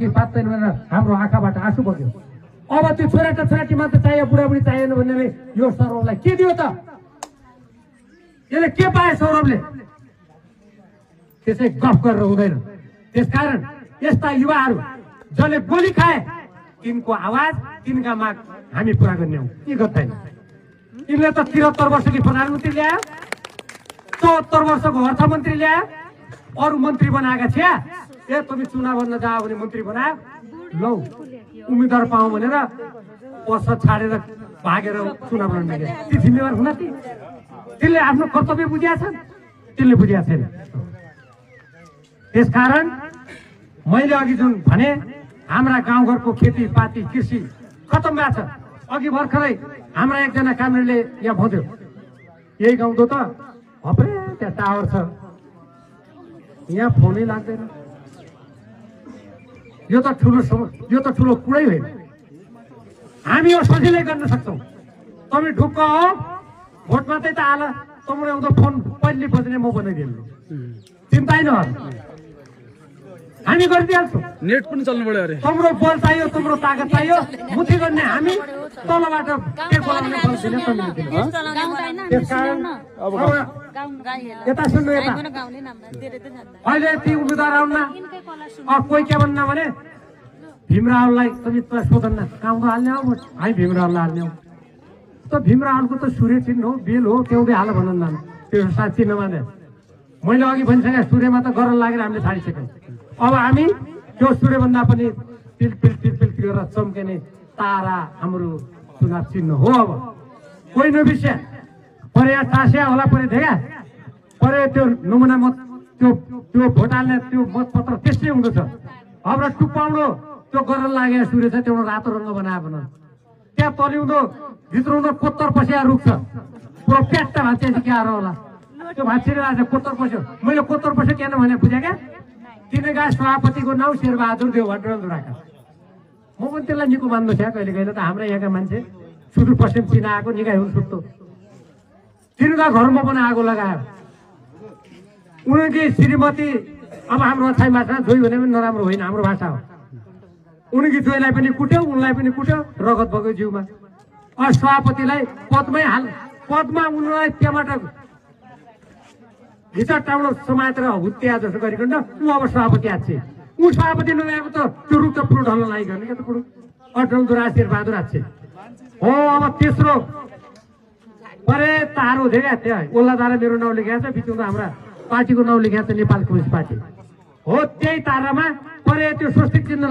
पात्दैन भनेर हाम्रो आँखाबाट आँसु बग्यो। अब त्यो छोराटा छोराटी मात्र चाहियो, बुढाबुढी चाहिएन भन्ने यो सौरभलाई के दियो त? यसले के पाए सौरभले? त्यसै गफ गरेर हुँदैन। त्यसकारण यस्ता युवाहरू जसले गोली खाए तिनको आवाज तिनका माग हामी पूरा गर्ने हौ। के गर्दैन? यिनले त 73 वर्षकी प्रधानमन्त्री ल्यायो, 74 वर्षको अर्थमन्त्री ल्यायो, अरू मन्त्री बनाएका थिए। तपाईँ चुनाव गर्न जाओ भने मन्त्री बनायो, लौ उम्मेदवार पाऊ भनेर पस छाडेर भागेर चुनाव लड्न गए। ती जिम्मेवार हुन ती? तिनले आफ्नो कर्तव्य बुझेका छन्? तिनले बुझेका छैन। त्यसकारण मैले अघि जुन भने हाम्रा गाउँघरको खेतीपाती कृषि खतम भएको छ। अघि भर्खरै हाम्रा एकजना कामरेडले यहाँ भन्यो, यही गाउँ त हप्रे त्यहाँ टावर छ, यहाँ फोनै लाग्दैन। यो त ठुलो कुरै होइन। हामी यो सजिलै गर्न सक्छौँ। तपाईँ ढुक्क हो, भोट मात्रै त हाल, तपाईँ आउँदा फोन पहिले बज्ने म बनाइदिनु, चिन्ता नगर्नु, हामी गरिदिइहाल्छौँ। नेट पनि चल्नु पर्यो अरे। तिम्रो बल चाहियो, तिम्रो ताकत चाहियो, मुठी गर्ने हामी तलबाट के बोलाउने बल दिने तिमीले दिनु। त्यसकारण यता सुन्नु, यता अहिले ती उम्मेदवार आउन कोही के भन्न भने भीमरावलाई तपाईँ सोधन्न काम हाल्ने हो, हामी भीमरावलाई हाल्ने हो। त भीमरावको त सूर्य चिन्ह हो, बेल हो, त्यहाँदेखि हाल भनन् न, त्यो साथ चिन्ह माने। मैले अघि भनिसकेँ सूर्यमा त गरल लागेर हामीले छाडिसक्यौँ। अब हामी त्यो सूर्यभन्दा पनि पिल पिल पिल पिल गरेर चम्किने तारा हाम्रो चुनाव चिन्ह हो। अब कोही नबिर्स्या परे टाँस्या होला, परे धेगा परे त्यो नमुना मत, त्यो भोट हाल्ने त्यो मतपत्र त्यस्तै हुँदछ। हाम्रो टुप्पाउनु त्यो गरल लागेको सूर्य छ, त्यो रातो रङ्ग बनाएन। त्यहाँ तलिउँदो भित्राउँदो कोत्तर पसिया रुख छ, पुरो प्याट्टा भाँच्यो चाहिँ क्या होला, त्यो भाँचिएर आएको कोत्तर पस्यो। मैले कोत्तर पस्यो किन भने बुझेँ क्या, तिनका सभापतिको नाउँ शेरबहादुर देव भट्टराका। म पनि त्यसलाई निको मान्नु थियो कहिले कहिले त। हाम्रा यहाँका मान्छे सुदूरपश्चिम चिना आएको निकाय हुनु सुत्तो, तिनका घरमा पनि आगो लगायो। उनकी श्रीमती, अब हाम्रो अछाइ भाषा जोइ भने पनि नराम्रो होइन, हाम्रो भाषा हो। उनकी जोइलाई पनि कुट्यो, उनलाई पनि कुट्यो, रगत बग्यो जिउमा। सभापतिलाई पदमा उनलाई त्यहाँबाट भित्र टाउलो समातेर हुत्या जस्तो गरिकन ऊ अब सभापति आछे। ऊ सभापति नभएको त त्यो रुख त पुरो ढल्न लागि गर्ने क्या त पुरो अटलदुरा शेरबहादुर आछे हो। अब तेस्रो परे तारो धेरै त्यहाँ ओल्लाधारा मेरो नाउँ लेखेको छ, बिचमा हाम्रा पार्टीको नाउँ लेखेको छ, नेपाल कम्युनिस्ट पार्टी हो। त्यही तारामा परे त्यो स्वस्तिक चिन्ह